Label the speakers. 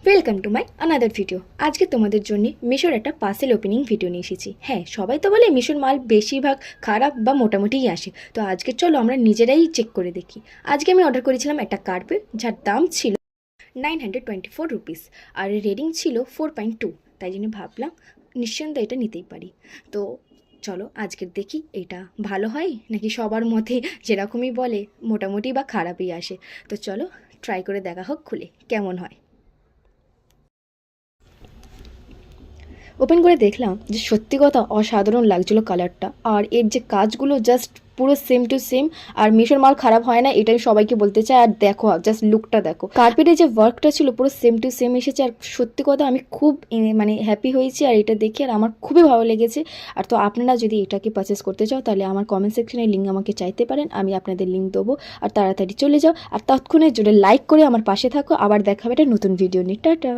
Speaker 1: Welcome to my another video. আজকে তোমাদের জন্য মিশোর একটা পার্সেল ওপেনিং ভিডিও নিয়ে এসেছি। হ্যাঁ, সবাই তো বলে মিশোর মাল বেশিরভাগ খারাপ বা মোটামুটিই আসে। তো আজকে চলো আমরা নিজেরাই চেক করে দেখি। আজকে আমি অর্ডার করেছিলাম একটা কার্পেট, যার দাম ছিল 924 রুপিস আর রেটিং ছিল 4.2। তাই জন্য ভাবলাম নিঃসন্দেহে এটা নিতেই পারি। তো চলো আজকের দেখি এটা ভালো হয় নাকি সবার মতে যেরকমই বলে মোটামুটি বা খারাপই আসে। তো চলো ট্রাই করে দেখা হোক খুলে কেমন হয়। ওপেন করে দেখলাম যে সত্যি কথা অসাধারণ লাগছিল কালারটা, আর এর যে কাজগুলো জাস্ট পুরো সেম টু সেম। আর মিশোর মাল খারাপ হয় না, এটাই সবাইকে বলতে চাই। আর দেখো জাস্ট লুকটা দেখো, কার্পেটে যে ওয়ার্কটা ছিল পুরো সেম টু সেম এসেছে। আর সত্যি কথা আমি খুব মানে হ্যাপি হয়েছি আর এটা দেখে, আর আমার খুবই ভালো লেগেছে। আর তো আপনারা যদি এটাকে পারচেস করতে চাও তাহলে আমার কমেন্ট সেকশনে লিঙ্ক আমাকে চাইতে পারেন, আমি আপনাদের লিঙ্ক দেবো। আর তাড়াতাড়ি চলে যাও আর তৎক্ষণে জোরে লাইক করে আমার পাশে থাকো। আবার দেখা হবে একটা নতুন ভিডিও নিয়ে। টাটা।